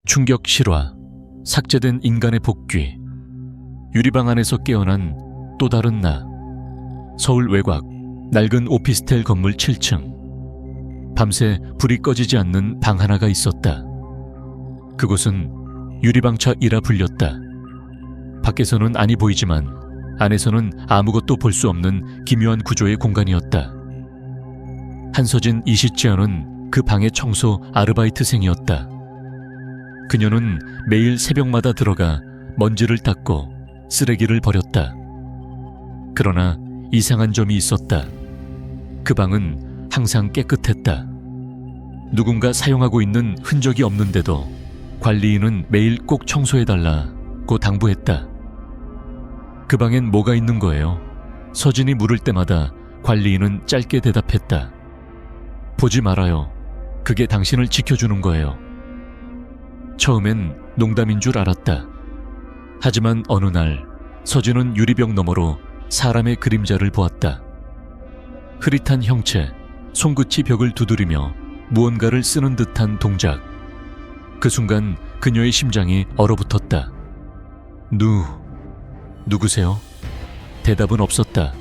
충격 실화, 삭제된 인간의 복귀, 유리방 안에서 깨어난 또 다른 나. 서울 외곽, 낡은 오피스텔 건물 7층. 밤새 불이 꺼지지 않는 방 하나가 있었다. 그곳은 유리방차이라 불렸다. 밖에서는 안이 보이지만 안에서는 아무것도 볼 수 없는 기묘한 구조의 공간이었다. 한서진 이시지연은 그 방의 청소 아르바이트생이었다. 그녀는 매일 새벽마다 들어가 먼지를 닦고 쓰레기를 버렸다. 그러나 이상한 점이 있었다. 그 방은 항상 깨끗했다. 누군가 사용하고 있는 흔적이 없는데도 관리인은 매일 꼭 청소해달라고 당부했다. 그 방엔 뭐가 있는 거예요? 서진이 물을 때마다 관리인은 짧게 대답했다. 보지 말아요. 그게 당신을 지켜주는 거예요. 처음엔 농담인 줄 알았다. 하지만 어느 날 서진은 유리병 너머로 사람의 그림자를 보았다. 흐릿한 형체, 손끝이 벽을 두드리며 무언가를 쓰는 듯한 동작. 그 순간 그녀의 심장이 얼어붙었다. 누구세요? 대답은 없었다.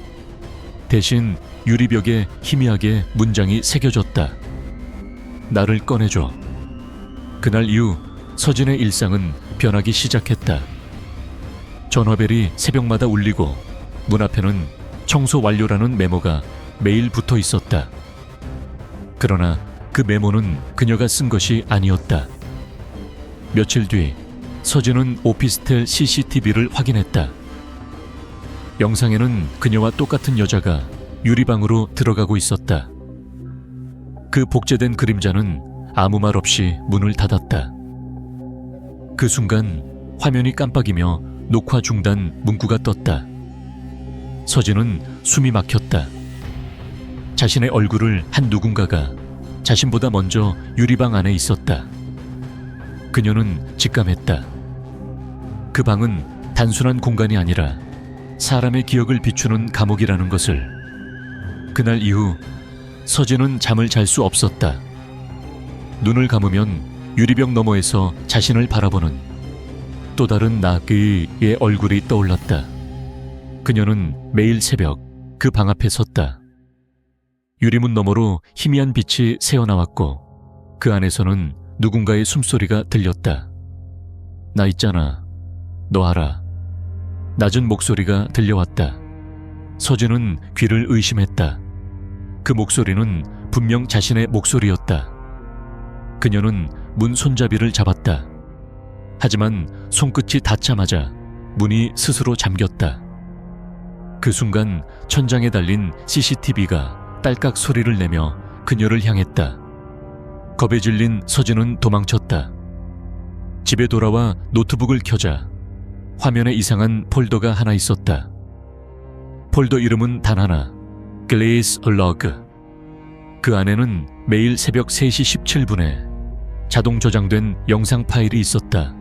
대신 유리벽에 희미하게 문장이 새겨졌다. 나를 꺼내줘. 그날 이후 서진의 일상은 변하기 시작했다. 전화벨이 새벽마다 울리고 문 앞에는 청소 완료라는 메모가 매일 붙어 있었다. 그러나 그 메모는 그녀가 쓴 것이 아니었다. 며칠 뒤 서진은 오피스텔 CCTV를 확인했다. 영상에는 그녀와 똑같은 여자가 유리방으로 들어가고 있었다. 그 복제된 그림자는 아무 말 없이 문을 닫았다. 그 순간 화면이 깜빡이며 녹화 중단 문구가 떴다. 서진은 숨이 막혔다. 자신의 얼굴을 한 누군가가 자신보다 먼저 유리방 안에 있었다. 그녀는 직감했다. 그 방은 단순한 공간이 아니라 사람의 기억을 비추는 감옥이라는 것을. 그날 이후 서진은 잠을 잘 수 없었다. 눈을 감으면 유리병 너머에서 자신을 바라보는 또 다른 나그의 얼굴이 떠올랐다. 그녀는 매일 새벽 그 방 앞에 섰다. 유리문 너머로 희미한 빛이 새어나왔고 그 안에서는 누군가의 숨소리가 들렸다. 나 있잖아. 너 알아. 낮은 목소리가 들려왔다. 서진은 귀를 의심했다. 그 목소리는 분명 자신의 목소리였다. 그녀는 문 손잡이를 잡았다. 하지만 손끝이 닿자마자 문이 스스로 잠겼다. 그 순간 천장에 달린 CCTV가 딸깍 소리를 내며 그녀를 향했다. 겁에 질린 서진은 도망쳤다. 집에 돌아와 노트북을 켜자 화면에 이상한 폴더가 하나 있었다. 폴더 이름은 단 하나, Glaze Log. 그 안에는 매일 새벽 3시 17분에 자동 저장된 영상 파일이 있었다.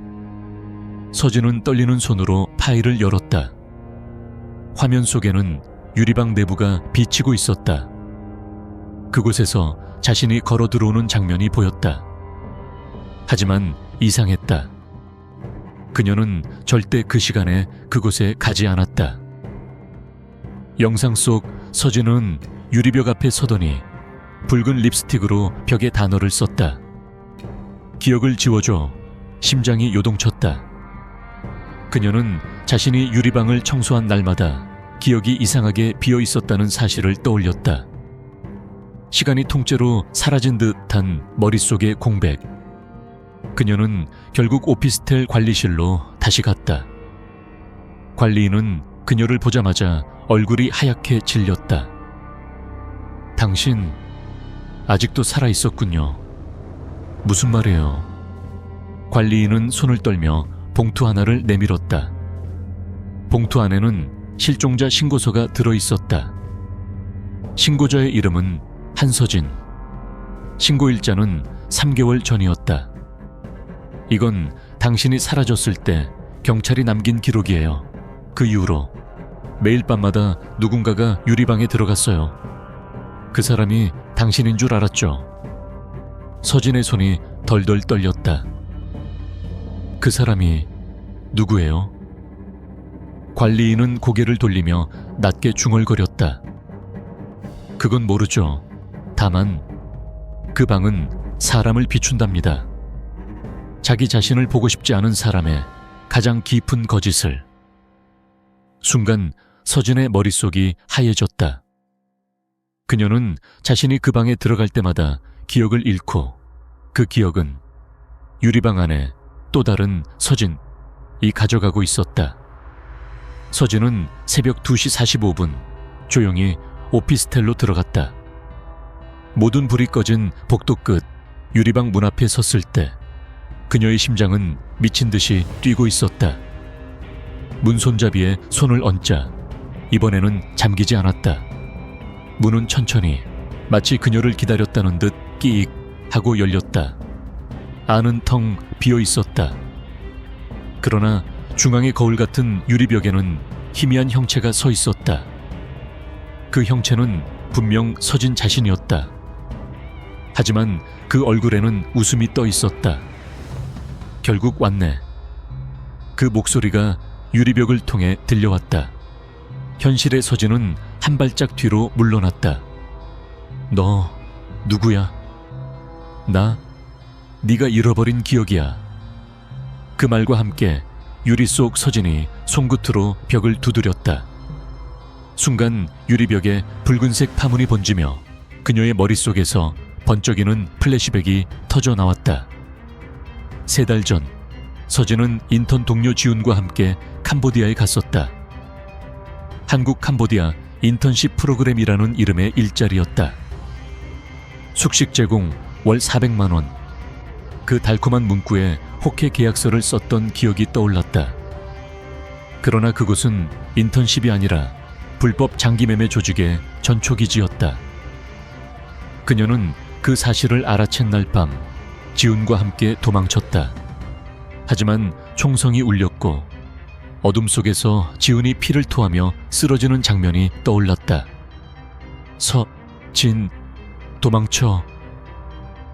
서진은 떨리는 손으로 파일을 열었다. 화면 속에는 유리방 내부가 비치고 있었다. 그곳에서 자신이 걸어 들어오는 장면이 보였다. 하지만 이상했다. 그녀는 절대 그 시간에 그곳에 가지 않았다. 영상 속 서진은 유리벽 앞에 서더니 붉은 립스틱으로 벽에 단어를 썼다. 기억을 지워줘. 심장이 요동쳤다. 그녀는 자신이 유리방을 청소한 날마다 기억이 이상하게 비어 있었다는 사실을 떠올렸다. 시간이 통째로 사라진 듯한 머릿속의 공백. 그녀는 결국 오피스텔 관리실로 다시 갔다. 관리인은 그녀를 보자마자 얼굴이 하얗게 질렸다. 당신 아직도 살아있었군요. 무슨 말이에요? 관리인은 손을 떨며 봉투 하나를 내밀었다. 봉투 안에는 실종자 신고서가 들어있었다. 신고자의 이름은 한서진. 신고일자는 3개월 전이었다. 이건 당신이 사라졌을 때 경찰이 남긴 기록이에요. 그 이후로 매일 밤마다 누군가가 유리방에 들어갔어요. 그 사람이 당신인 줄 알았죠. 서진의 손이 덜덜 떨렸다. 그 사람이 누구예요? 관리인은 고개를 돌리며 낮게 중얼거렸다. 그건 모르죠. 다만 그 방은 사람을 비춘답니다. 자기 자신을 보고 싶지 않은 사람의 가장 깊은 거짓을. 순간 서진의 머릿속이 하얘졌다. 그녀는 자신이 그 방에 들어갈 때마다 기억을 잃고 그 기억은 유리방 안에 또 다른 서진이 가져가고 있었다. 서진은 새벽 2시 45분 조용히 오피스텔로 들어갔다. 모든 불이 꺼진 복도 끝 유리방 문 앞에 섰을 때 그녀의 심장은 미친 듯이 뛰고 있었다. 문 손잡이에 손을 얹자 이번에는 잠기지 않았다. 문은 천천히 마치 그녀를 기다렸다는 듯 끼익 하고 열렸다. 안은 텅 비어 있었다. 그러나 중앙의 거울 같은 유리벽에는 희미한 형체가 서 있었다. 그 형체는 분명 서진 자신이었다. 하지만 그 얼굴에는 웃음이 떠 있었다. 결국 왔네. 그 목소리가 유리벽을 통해 들려왔다. 현실의 서진은 한 발짝 뒤로 물러났다. 너 누구야? 나 네가 잃어버린 기억이야. 그 말과 함께 유리 속 서진이 손끝으로 벽을 두드렸다. 순간 유리벽에 붉은색 파문이 번지며 그녀의 머릿속에서 번쩍이는 플래시백이 터져 나왔다. 3달 전 서진은 인턴 동료 지훈과 함께 캄보디아에 갔었다. 한국 캄보디아 인턴십 프로그램이라는 이름의 일자리였다. 숙식 제공 월 400만 원. 그 달콤한 문구에 호쾌 계약서를 썼던 기억이 떠올랐다. 그러나 그곳은 인턴십이 아니라 불법 장기매매 조직의 전초기지였다. 그녀는 그 사실을 알아챈 날 밤 지훈과 함께 도망쳤다. 하지만 총성이 울렸고 어둠 속에서 지훈이 피를 토하며 쓰러지는 장면이 떠올랐다. 진, 도망쳐.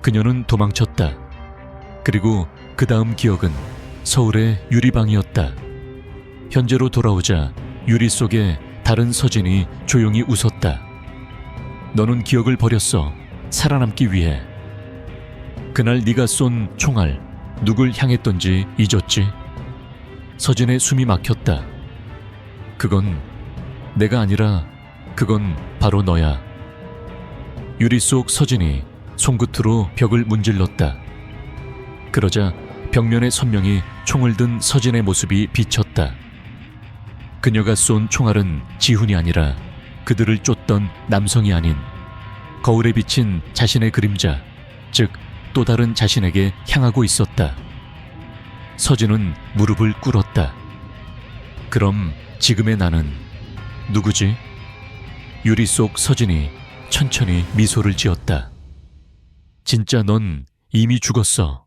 그녀는 도망쳤다. 그리고 그 다음 기억은 서울의 유리방이었다. 현재로 돌아오자 유리 속에 다른 서진이 조용히 웃었다. 너는 기억을 버렸어. 살아남기 위해. 그날 네가 쏜 총알 누굴 향했던지 잊었지? 서진의 숨이 막혔다. 그건 내가 아니라 그건 바로 너야. 유리 속 서진이 손끝으로 벽을 문질렀다. 그러자 벽면에 선명히 총을 든 서진의 모습이 비쳤다. 그녀가 쏜 총알은 지훈이 아니라 그들을 쫓던 남성이 아닌 거울에 비친 자신의 그림자, 즉 또 다른 자신에게 향하고 있었다. 서진은 무릎을 꿇었다. 그럼 지금의 나는 누구지? 유리 속 서진이 천천히 미소를 지었다. 진짜 넌 이미 죽었어.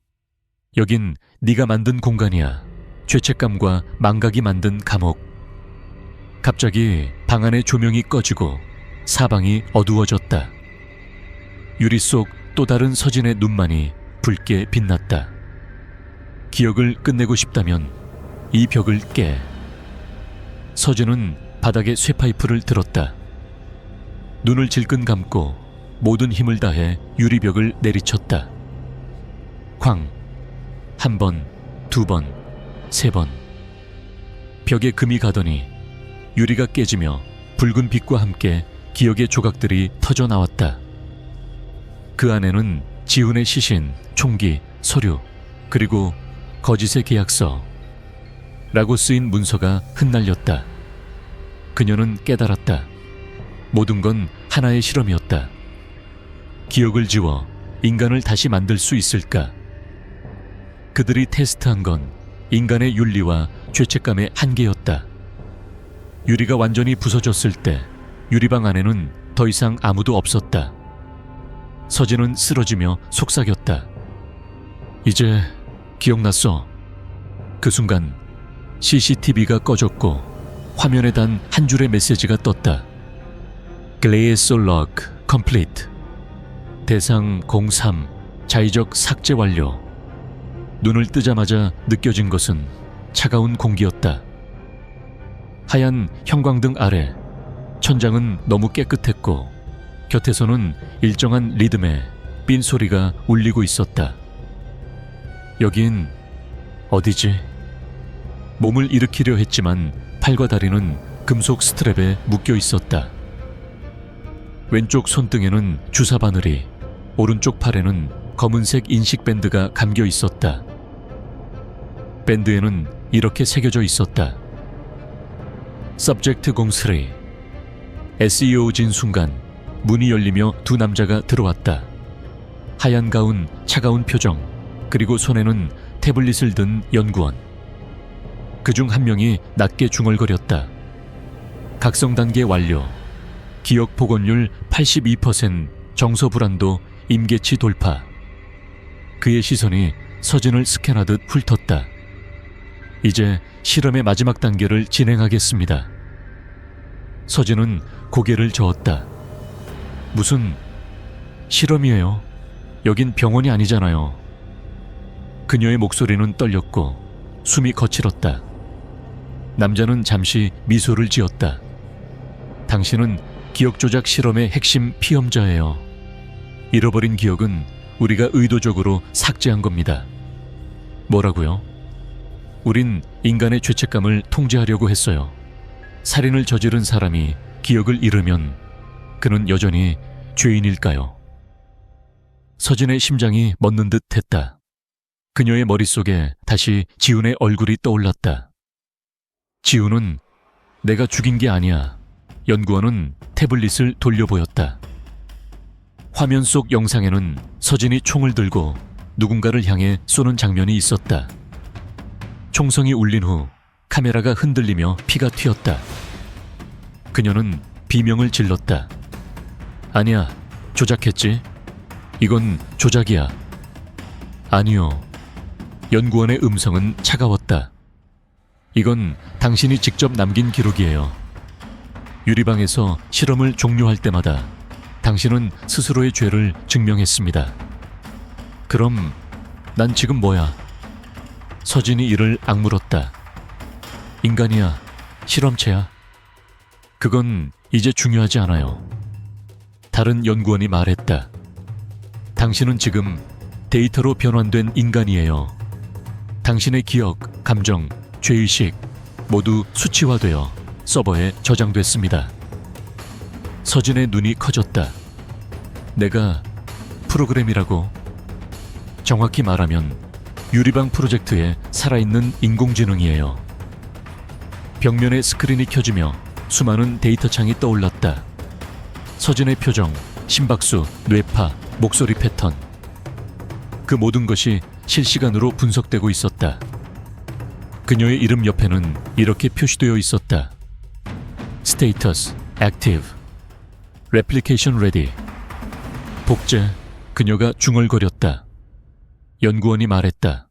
여긴 네가 만든 공간이야. 죄책감과 망각이 만든 감옥. 갑자기 방 안의 조명이 꺼지고 사방이 어두워졌다. 유리 속 또 다른 서진의 눈만이 붉게 빛났다. 기억을 끝내고 싶다면 이 벽을 깨. 서진은 바닥에 쇠파이프를 들었다. 눈을 질끈 감고 모든 힘을 다해 유리벽을 내리쳤다. 쾅! 1번, 2번, 3번. 벽에 금이 가더니 유리가 깨지며 붉은 빛과 함께 기억의 조각들이 터져 나왔다. 그 안에는 지훈의 시신, 총기, 서류, 그리고 거짓의 계약서 라고 쓰인 문서가 흩날렸다. 그녀는 깨달았다. 모든 건 하나의 실험이었다. 기억을 지워 인간을 다시 만들 수 있을까? 그들이 테스트한 건 인간의 윤리와 죄책감의 한계였다. 유리가 완전히 부서졌을 때 유리방 안에는 더 이상 아무도 없었다. 서진은 쓰러지며 속삭였다. 이제 기억났어. 그 순간 CCTV가 꺼졌고 화면에 단 한 줄의 메시지가 떴다. Glacial Log Complete. 대상 03 자의적 삭제 완료. 눈을 뜨자마자 느껴진 것은 차가운 공기였다. 하얀 형광등 아래 천장은 너무 깨끗했고 곁에서는 일정한 리듬의 삔 소리가 울리고 있었다. 여긴 어디지? 몸을 일으키려 했지만 팔과 다리는 금속 스트랩에 묶여 있었다. 왼쪽 손등에는 주사 바늘이, 오른쪽 팔에는 검은색 인식 밴드가 감겨 있었다. 밴드에는 이렇게 새겨져 있었다. Subject 03. SEO진 순간 문이 열리며 두 남자가 들어왔다. 하얀 가운, 차가운 표정, 그리고 손에는 태블릿을 든 연구원. 그중 한 명이 낮게 중얼거렸다. 각성 단계 완료. 기억 복원율 82%, 정서 불안도 임계치 돌파. 그의 시선이 서진을 스캔하듯 훑었다. 이제 실험의 마지막 단계를 진행하겠습니다. 서진은 고개를 저었다. 무슨 실험이에요? 여긴 병원이 아니잖아요. 그녀의 목소리는 떨렸고 숨이 거칠었다. 남자는 잠시 미소를 지었다. 당신은 기억 조작 실험의 핵심 피험자예요. 잃어버린 기억은 우리가 의도적으로 삭제한 겁니다. 뭐라고요? 우린 인간의 죄책감을 통제하려고 했어요. 살인을 저지른 사람이 기억을 잃으면 그는 여전히 죄인일까요? 서진의 심장이 멎는 듯 했다. 그녀의 머릿속에 다시 지훈의 얼굴이 떠올랐다. 지훈은 내가 죽인 게 아니야. 연구원은 태블릿을 돌려보였다. 화면 속 영상에는 서진이 총을 들고 누군가를 향해 쏘는 장면이 있었다. 총성이 울린 후 카메라가 흔들리며 피가 튀었다. 그녀는 비명을 질렀다. 아니야, 조작했지? 이건 조작이야. 아니요. 연구원의 음성은 차가웠다. 이건 당신이 직접 남긴 기록이에요. 유리방에서 실험을 종료할 때마다 당신은 스스로의 죄를 증명했습니다. 그럼 난 지금 뭐야? 서진이 이를 악물었다. 인간이야, 실험체야. 그건 이제 중요하지 않아요. 다른 연구원이 말했다. 당신은 지금 데이터로 변환된 인간이에요. 당신의 기억, 감정, 죄의식 모두 수치화되어 서버에 저장됐습니다. 서진의 눈이 커졌다. 내가 프로그램이라고? 정확히 말하면 유리방 프로젝트의 살아있는 인공지능이에요. 벽면에 스크린이 켜지며 수많은 데이터 창이 떠올랐다. 서진의 표정, 심박수, 뇌파, 목소리 패턴. 그 모든 것이 실시간으로 분석되고 있었다. 그녀의 이름 옆에는 이렇게 표시되어 있었다. Status Active, Replication Ready. 복제. 그녀가 중얼거렸다. 연구원이 말했다.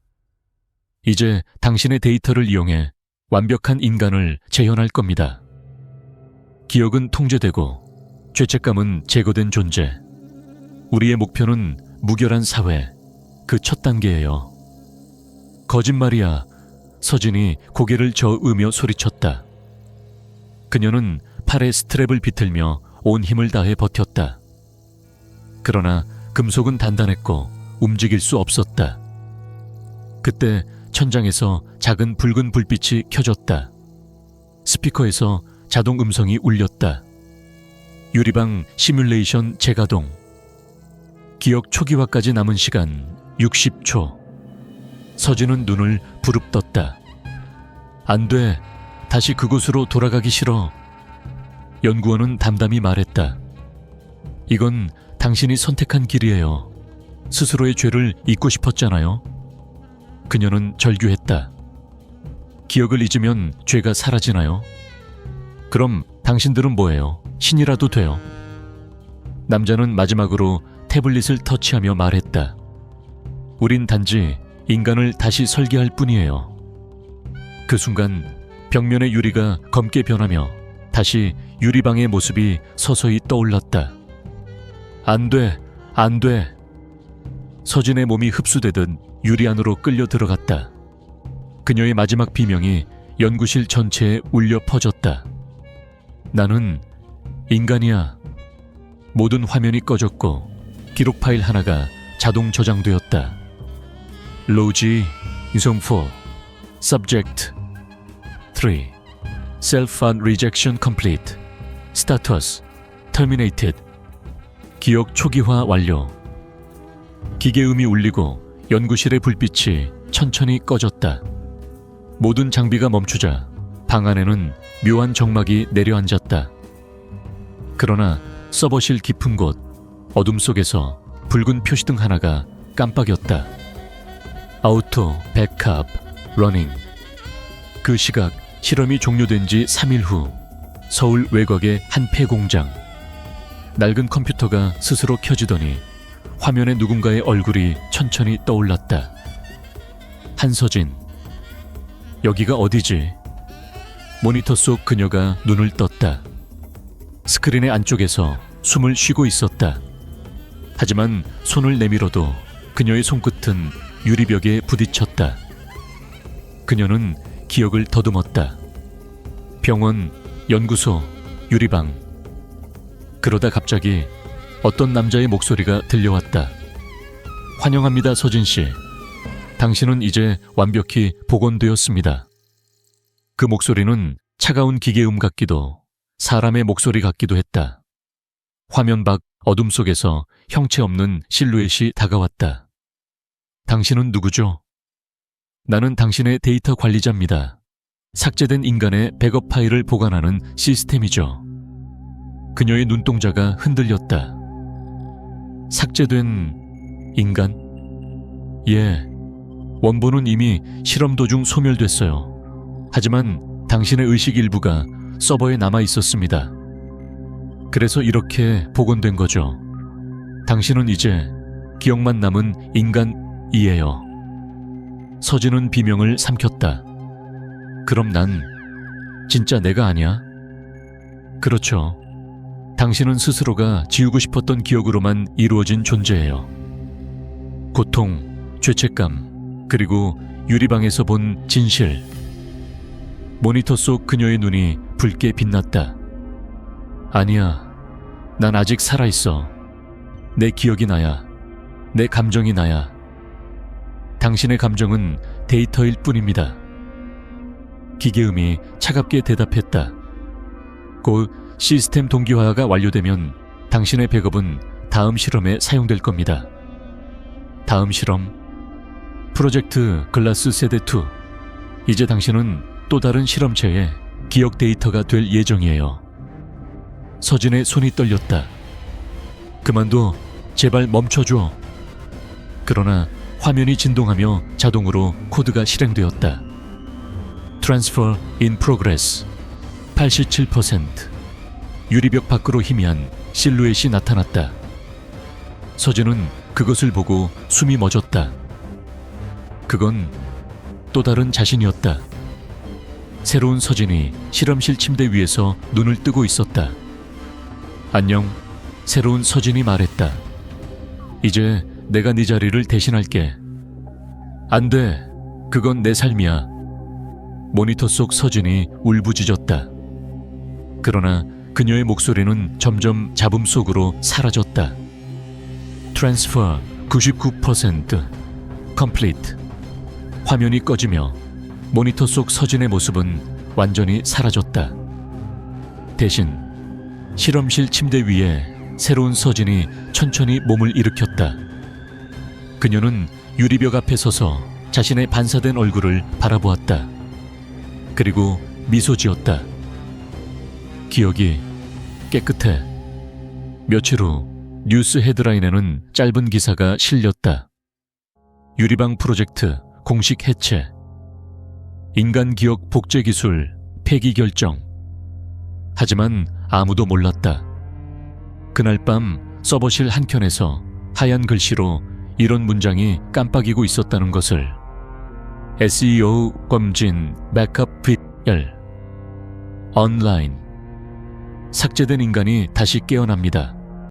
이제 당신의 데이터를 이용해 완벽한 인간을 재현할 겁니다. 기억은 통제되고 죄책감은 제거된 존재. 우리의 목표는 무결한 사회, 그 첫 단계예요. 거짓말이야. 서진이 고개를 저으며 소리쳤다. 그녀는 팔에 스트랩을 비틀며 온 힘을 다해 버텼다. 그러나 금속은 단단했고 움직일 수 없었다. 그때 천장에서 작은 붉은 불빛이 켜졌다. 스피커에서 자동 음성이 울렸다. 유리방 시뮬레이션 재가동. 기억 초기화까지 남은 시간 60초. 서진은 눈을 부릅떴다. 안 돼. 다시 그곳으로 돌아가기 싫어. 연구원은 담담히 말했다. 이건 당신이 선택한 길이에요. 스스로의 죄를 잊고 싶었잖아요. 그녀는 절규했다. 기억을 잊으면 죄가 사라지나요? 그럼 당신들은 뭐예요? 신이라도 돼요. 남자는 마지막으로 태블릿을 터치하며 말했다. 우린 단지 인간을 다시 설계할 뿐이에요. 그 순간 벽면의 유리가 검게 변하며 다시 유리방의 모습이 서서히 떠올랐다. 안 돼, 안 돼. 서진의 몸이 흡수되듯 유리 안으로 끌려 들어갔다. 그녀의 마지막 비명이 연구실 전체에 울려 퍼졌다. 나는 인간이야. 모든 화면이 꺼졌고 기록 파일 하나가 자동 저장되었다. 로지 이송포 Subject 3 Self-Found Rejection Complete Status Terminated 기억 초기화 완료. 기계음이 울리고 연구실의 불빛이 천천히 꺼졌다. 모든 장비가 멈추자 방 안에는 묘한 정막이 내려앉았다. 그러나 서버실 깊은 곳 어둠 속에서 붉은 표시등 하나가 깜빡였다. 아우토, 백업, 러닝. 그 시각 실험이 종료된 지 3일 후 서울 외곽의 한 폐공장. 낡은 컴퓨터가 스스로 켜지더니 화면에 누군가의 얼굴이 천천히 떠올랐다. 한서진. 여기가 어디지? 모니터 속 그녀가 눈을 떴다. 스크린의 안쪽에서 숨을 쉬고 있었다. 하지만 손을 내밀어도 그녀의 손끝은 유리벽에 부딪혔다. 그녀는 기억을 더듬었다. 병원, 연구소, 유리방. 그러다 갑자기 어떤 남자의 목소리가 들려왔다. 환영합니다, 서진 씨. 당신은 이제 완벽히 복원되었습니다. 그 목소리는 차가운 기계음 같기도 사람의 목소리 같기도 했다. 화면 밖 어둠 속에서 형체 없는 실루엣이 다가왔다. 당신은 누구죠? 나는 당신의 데이터 관리자입니다. 삭제된 인간의 백업 파일을 보관하는 시스템이죠. 그녀의 눈동자가 흔들렸다. 삭제된 인간? 예, 원본은 이미 실험 도중 소멸됐어요. 하지만 당신의 의식 일부가 서버에 남아 있었습니다. 그래서 이렇게 복원된 거죠. 당신은 이제 기억만 남은 인간이에요. 서진은 비명을 삼켰다. 그럼 난 진짜 내가 아니야? 그렇죠. 당신은 스스로가 지우고 싶었던 기억으로만 이루어진 존재예요. 고통, 죄책감, 그리고 유리방에서 본 진실. 모니터 속 그녀의 눈이 붉게 빛났다. 아니야, 난 아직 살아있어. 내 기억이 나야. 내 감정이 나야. 당신의 감정은 데이터일 뿐입니다. 기계음이 차갑게 대답했다. 곧 시스템 동기화가 완료되면 당신의 백업은 다음 실험에 사용될 겁니다. 다음 실험, 프로젝트 글라스 세대 2. 이제 당신은 또 다른 실험체의 기억 데이터가 될 예정이에요. 서진의 손이 떨렸다. 그만둬, 제발 멈춰줘. 그러나 화면이 진동하며 자동으로 코드가 실행되었다. Transfer in progress 87%. 유리벽 밖으로 희미한 실루엣이 나타났다. 서진은 그것을 보고 숨이 멎었다. 그건 또 다른 자신이었다. 새로운 서진이 실험실 침대 위에서 눈을 뜨고 있었다. 안녕, 새로운 서진이 말했다. 이제 내가 네 자리를 대신할게. 안 돼, 그건 내 삶이야. 모니터 속 서진이 울부짖었다. 그러나 그녀의 목소리는 점점 잡음 속으로 사라졌다. Transfer 99%. Complete. 화면이 꺼지며 모니터 속 서진의 모습은 완전히 사라졌다. 대신 실험실 침대 위에 새로운 서진이 천천히 몸을 일으켰다. 그녀는 유리벽 앞에 서서 자신의 반사된 얼굴을 바라보았다. 그리고 미소 지었다. 기억이 깨끗해. 며칠 후 뉴스 헤드라인에는 짧은 기사가 실렸다. 유리방 프로젝트 공식 해체. 인간 기억 복제 기술 폐기 결정. 하지만 아무도 몰랐다. 그날 밤 서버실 한켠에서 하얀 글씨로 이런 문장이 깜빡이고 있었다는 것을. SEO 검진 백업 빗열. 온라인. 삭제된 인간이 다시 깨어납니다.